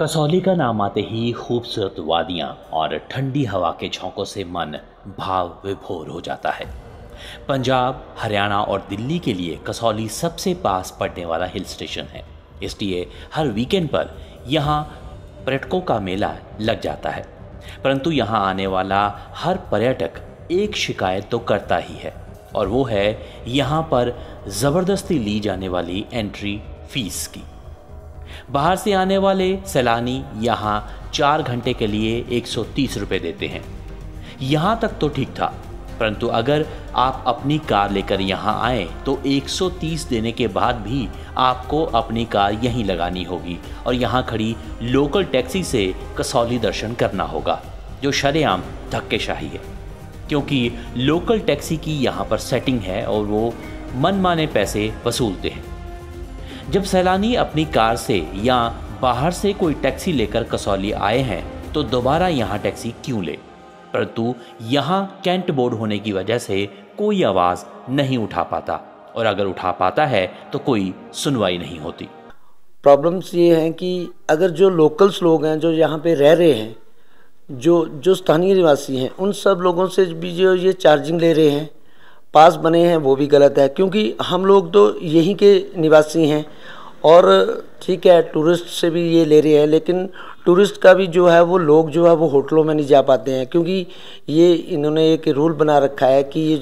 कसौली का नाम आते ही खूबसूरत वादियां और ठंडी हवा के झोंकों से मन भाव विभोर हो जाता है। पंजाब, हरियाणा और दिल्ली के लिए कसौली सबसे पास पड़ने वाला हिल स्टेशन है, इसलिए हर वीकेंड पर यहाँ पर्यटकों का मेला लग जाता है। परंतु यहाँ आने वाला हर पर्यटक एक शिकायत तो करता ही है, और वो है यहाँ पर ज़बरदस्ती ली जाने वाली एंट्री फीस की। बाहर से आने वाले सैलानी यहाँ 4 घंटे के लिए 130 रुपये देते हैं। यहाँ तक तो ठीक था, परंतु अगर आप अपनी कार लेकर यहाँ आए तो 130 देने के बाद भी आपको अपनी कार यहीं लगानी होगी और यहाँ खड़ी लोकल टैक्सी से कसौली दर्शन करना होगा, जो शरेआम धक्केशाही है, क्योंकि लोकल टैक्सी की यहाँ पर सेटिंग है और वो मनमाने पैसे वसूलते हैं। जब सैलानी अपनी कार से या बाहर से कोई टैक्सी लेकर कसौली आए हैं तो दोबारा यहाँ टैक्सी क्यों ले, परंतु यहाँ कैंट बोर्ड होने की वजह से कोई आवाज़ नहीं उठा पाता, और अगर उठा पाता है तो कोई सुनवाई नहीं होती। प्रॉब्लम्स ये हैं कि अगर जो लोकल्स लोग हैं, जो यहाँ पे रह रहे हैं, जो स्थानीय निवासी हैं, उन सब लोगों से भी जो ये चार्जिंग ले रहे हैं, पास बने हैं, वो भी गलत है, क्योंकि हम लोग तो यहीं के निवासी हैं। और ठीक है, टूरिस्ट से भी ये ले रहे हैं, लेकिन टूरिस्ट का भी जो है वो लोग जो है वो होटलों में नहीं जा पाते हैं, क्योंकि ये इन्होंने एक रूल बना रखा है कि ये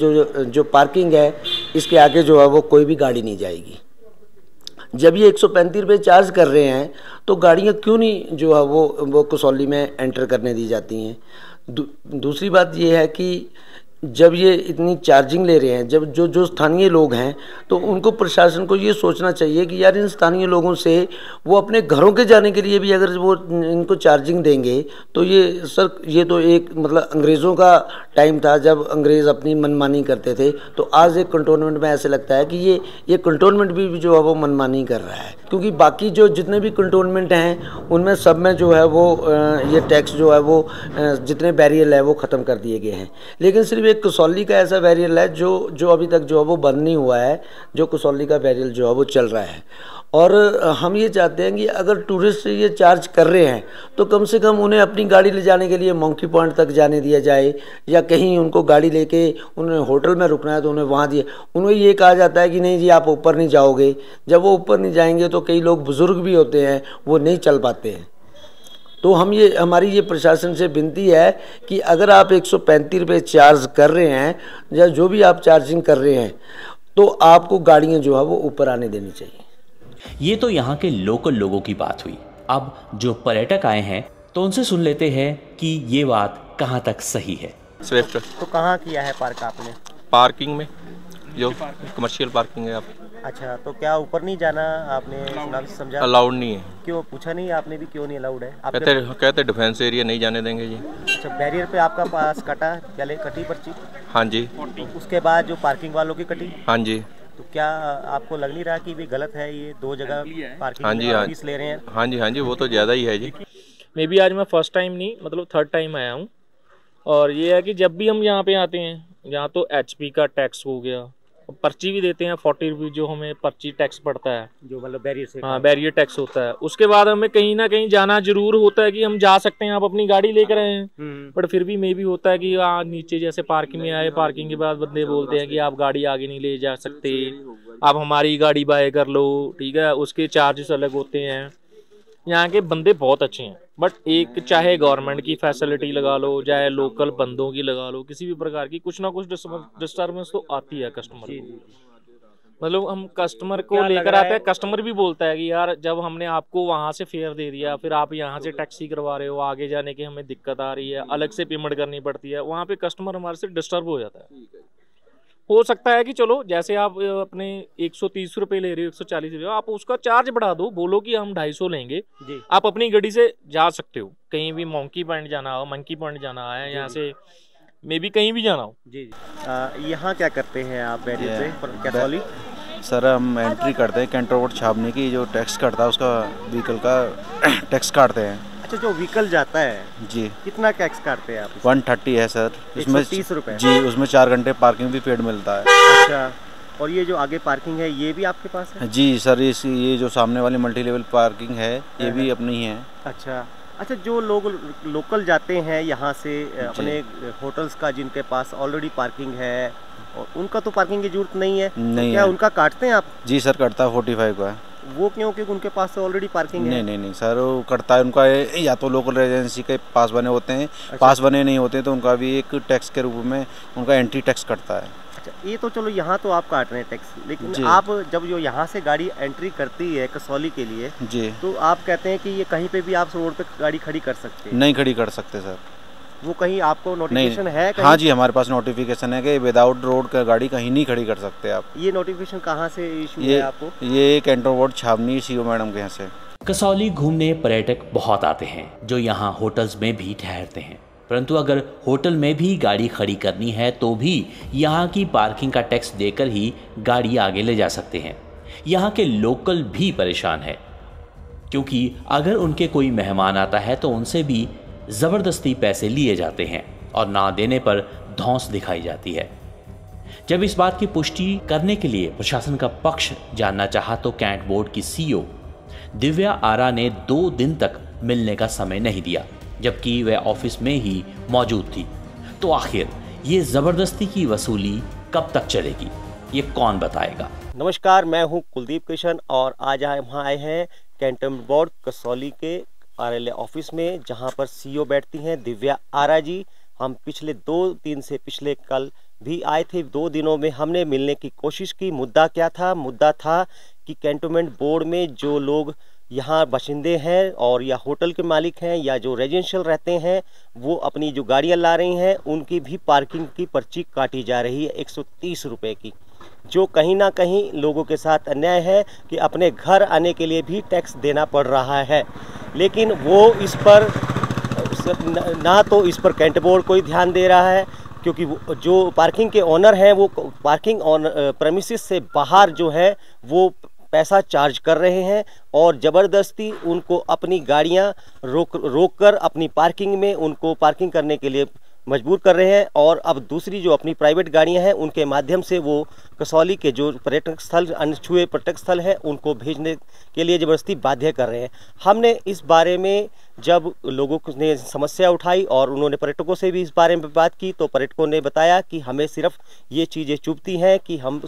जो पार्किंग है, इसके आगे जो है वो कोई भी गाड़ी नहीं जाएगी। जब ये 135 रुपये चार्ज कर रहे हैं तो गाड़ियाँ क्यों नहीं जो है वो कसौली में एंटर करने दी जाती हैं। दूसरी बात ये है कि जब ये इतनी चार्जिंग ले रहे हैं, जब जो स्थानीय लोग हैं, तो उनको प्रशासन को ये सोचना चाहिए कि यार इन स्थानीय लोगों से वो अपने घरों के जाने के लिए भी अगर वो इनको चार्जिंग देंगे तो ये सर, ये तो एक मतलब अंग्रेज़ों का टाइम था जब अंग्रेज़ अपनी मनमानी करते थे। तो आज एक कंटोनमेंट में ऐसे लगता है कि ये कंटोनमेंट भी जो है वो मनमानी कर रहा है, क्योंकि बाकी जो जितने भी कंटोनमेंट हैं उनमें सब में जो है वो ये टैक्स जो है वो जितने बैरियर है वो ख़त्म कर दिए गए हैं। लेकिन सिर्फ एक कसौली का ऐसा बैरियर है जो अभी तक जो है वो बंद नहीं हुआ है, जो कसौली का बैरियर जो है वो चल रहा है। और हम ये चाहते हैं कि अगर टूरिस्ट ये चार्ज कर रहे हैं तो कम से कम उन्हें अपनी गाड़ी ले जाने के लिए मंकी पॉइंट तक जाने दिया जाए, या कहीं उनको गाड़ी लेके उन्हें होटल में रुकना है तो उन्हें वहाँ दिए। उन्हें ये कहा जाता है कि नहीं जी आप ऊपर नहीं जाओगे। जब वो ऊपर नहीं जाएंगे तो कई लोग बुज़ुर्ग भी होते हैं, वो नहीं चल पाते हैं। तो हमारी ये प्रशासन से विनती है कि अगर आप 135 रुपये चार्ज कर रहे हैं या जो भी आप चार्जिंग कर रहे हैं, तो आपको गाड़ियाँ जो है वो ऊपर आने देनी चाहिए। ये तो यहाँ के लोकल लोगों की बात हुई। अब जो पर्यटक आए हैं तो उनसे सुन लेते हैं कि ये बात कहाँ तक सही है। स्विफ्ट तो कहाँ किया है पार्क आपने? पार्किंग में, जो कमर्शियल पार्किंग है। आप अच्छा, तो क्या ऊपर नहीं जाना आपने समझा? अलाउड नहीं है। क्यों पूछा नहीं आपने भी, क्यों नहीं अलाउड है? कहते डिफेंस एरिया नहीं जाने देंगे जी। अच्छा, बैरियर पे आपका पास कटा, पहले कटी पर्ची? हाँ जी। उसके बाद जो पार्किंग वालों की कटी? हाँ जी। तो क्या आपको लग नहीं रहा कि भी गलत है, ये 2 जगह पार्किंग हाँ जी, फीस ले रहे हैं? हाँ जी, हाँ जी, वो तो ज़्यादा ही है जी। मे बी आज मैं फर्स्ट टाइम नहीं, मतलब 3rd टाइम आया हूँ। और ये है कि जब भी हम यहाँ पे आते हैं, यहाँ तो HP का टैक्स हो गया, पर्ची भी देते हैं 40 रुपये, जो हमें पर्ची टैक्स पड़ता है, जो मतलब बैरियर से, हाँ बैरियर टैक्स होता है। उसके बाद हमें कहीं ना कहीं जाना जरूर होता है कि हम जा सकते हैं, आप अपनी गाड़ी लेकर आए हैं, बट फिर भी मे भी होता है कि नीचे जैसे पार्किंग में आए, पार्किंग के बाद बंदे बोलते हैं कि आप गाड़ी आगे नहीं ले जा सकते, आप हमारी गाड़ी बाय कर लो, ठीक है, उसके चार्जेस अलग होते हैं। यहाँ के बंदे बहुत अच्छे हैं, बट एक चाहे गवर्नमेंट की फैसिलिटी लगा लो, चाहे लोकल बंदों की लगा लो, किसी भी प्रकार की कुछ ना कुछ डिस्टर्बेंस तो आती है कस्टमर को। मतलब हम कस्टमर को लेकर आते हैं, कस्टमर भी बोलता है कि यार जब हमने आपको वहाँ से फेयर दे दिया, फिर आप यहाँ से टैक्सी करवा रहे हो, आगे जाने की हमें दिक्कत आ रही है, अलग से पेमेंट करनी पड़ती है। वहाँ पे कस्टमर हमारे से डिस्टर्ब हो जाता है। हो सकता है कि चलो जैसे आप अपने 130 रुपये ले रहे हो, 140 रुपये, आप उसका चार्ज बढ़ा दो, बोलो कि हम 250 लेंगे, आप अपनी गाड़ी से जा सकते हो, कहीं भी मंकी पॉइंट जाना हो, मंकी पॉइंट जाना है, यहाँ से मे भी कहीं भी जाना हो। जी यहाँ क्या करते हैं आप बैरियर पे कसौली? सर हम एंट्री करते हैं, कैंट रोड छापने की जो टैक्स कटता है उसका व्हीकल का टैक्स काटते हैं। अच्छा, जो व्हीकल जाता है जी, कितना टैक्स काटते हैं आप? 130 है सर। उसमें 130 रुपये जी, उसमें 4 घंटे पार्किंग भी पेड मिलता है। अच्छा, और ये जो आगे पार्किंग है ये भी आपके पास है? जी सर, ये जो सामने वाली मल्टी लेवल पार्किंग है ये भी अपनी ही है। अच्छा अच्छा, जो लोग लोकल जाते हैं यहाँ से अपने होटल्स का, जिनके पास ऑलरेडी पार्किंग है, और उनका तो पार्किंग की जरूरत नहीं है, नहीं तो क्या है। उनका काटते हैं आप? जी सर, करता है 45 का है। वो क्यों? क्योंकि उनके पास तो ऑलरेडी पार्किंग है। नहीं सर, वो करता है उनका या तो लोकल रेजिडेंसी के पास बने होते हैं। अच्छा। पास बने नहीं होते तो उनका भी एक टैक्स के रूप में उनका एंट्री टैक्स कटता है। अच्छा, ये तो चलो यहाँ तो आप काट रहे हैं टैक्स, लेकिन जी। आप जब जो यहाँ से गाड़ी एंट्री करती है कसौली के लिए, जी, तो आप कहते हैं कि ये कहीं पे भी आप रोड पे गाड़ी खड़ी कर सकते हैं? नहीं खड़ी कर सकते सर। वो कहीं आपको नोटिफिकेशन नहीं है कहीं? हाँ जी, हमारे पास नोटिफिकेशन है कि विदाउट रोड का गाड़ी कहीं नहीं खड़ी कर सकते आप। ये नोटिफिकेशन कहाँ से इशू है आपको? ये कैंटोन रोड छावनी सीओ मैडम के यहाँ से। कसौली घूमने पर्यटक बहुत आते हैं जो यहाँ होटल्स में भी ठहरते हैं, परंतु अगर होटल में भी गाड़ी खड़ी करनी है तो भी यहाँ की पार्किंग का टैक्स देकर ही गाड़ी आगे ले जा सकते हैं। यहाँ के लोकल भी परेशान है, क्योंकि अगर उनके कोई मेहमान आता है तो उनसे भी ज़बरदस्ती पैसे लिए जाते हैं और ना देने पर धौंस दिखाई जाती है। जब इस बात की पुष्टि करने के लिए प्रशासन का पक्ष जानना चाहा तो कैंट बोर्ड की सीईओ दिव्या आरा ने 2 दिन तक मिलने का समय नहीं दिया, जबकि वह ऑफिस में ही मौजूद थी। तो आखिर ये ज़बरदस्ती की वसूली कब तक चलेगी, ये कौन बताएगा? नमस्कार, मैं हूँ कुलदीप कृष्ण और आज हम आए हैं कैंटोनमेंट बोर्ड कसौली के कार्यालय ऑफिस में, जहाँ पर सीईओ बैठती हैं दिव्या आरा जी। हम पिछले 2 दिन से पिछले कल भी आए थे। 2 दिनों में हमने मिलने की कोशिश की। मुद्दा क्या था? मुद्दा था कि कैंटोनमेंट बोर्ड में जो लोग यहाँ बाशिंदे हैं और या होटल के मालिक हैं या जो रेजिडेंशियल रहते हैं, वो अपनी जो गाड़ियाँ ला रही हैं उनकी भी पार्किंग की पर्ची काटी जा रही है 130 रुपये की, जो कहीं ना कहीं लोगों के साथ अन्याय है कि अपने घर आने के लिए भी टैक्स देना पड़ रहा है। लेकिन वो इस पर ना तो इस पर कैंट बोर्ड कोई ध्यान दे रहा है, क्योंकि जो पार्किंग के ओनर हैं वो पार्किंग प्रेमिसेस से बाहर जो है वो पैसा चार्ज कर रहे हैं और ज़बरदस्ती उनको अपनी गाड़ियां रोक कर अपनी पार्किंग में उनको पार्किंग करने के लिए मजबूर कर रहे हैं। और अब दूसरी जो अपनी प्राइवेट गाड़ियां हैं उनके माध्यम से वो कसौली के जो पर्यटक स्थल, अनछुए पर्यटक स्थल हैं, उनको भेजने के लिए ज़बरदस्ती बाध्य कर रहे हैं। हमने इस बारे में जब लोगों ने समस्या उठाई और उन्होंने पर्यटकों से भी इस बारे में बात की, तो पर्यटकों ने बताया कि हमें सिर्फ ये चीज़ें चुभती हैं कि हम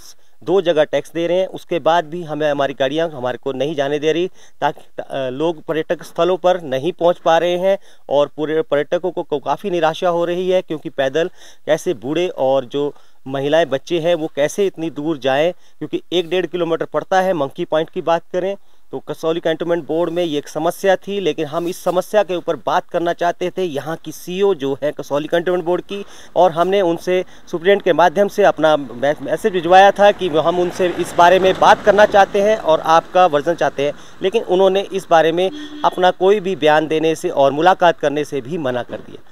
2 जगह टैक्स दे रहे हैं, उसके बाद भी हमें हमारी गाड़ियां हमारे को नहीं जाने दे रही, ताकि लोग पर्यटक स्थलों पर नहीं पहुंच पा रहे हैं और पूरे पर्यटकों को काफ़ी निराशा हो रही है, क्योंकि पैदल कैसे बूढ़े और जो महिलाएं बच्चे हैं वो कैसे इतनी दूर जाएं, क्योंकि 1-1.5 किलोमीटर पड़ता है। मंकी पॉइंट की बात करें तो कसौली कैंटोनमेंट बोर्ड में ये एक समस्या थी, लेकिन हम इस समस्या के ऊपर बात करना चाहते थे यहाँ की सीईओ जो है कसौली कैंटोनमेंट बोर्ड की, और हमने उनसे सुप्रिटेंडेंट के माध्यम से अपना मैसेज भिजवाया था कि हम उनसे इस बारे में बात करना चाहते हैं और आपका वर्जन चाहते हैं, लेकिन उन्होंने इस बारे में अपना कोई भी बयान देने से और मुलाकात करने से भी मना कर दिया।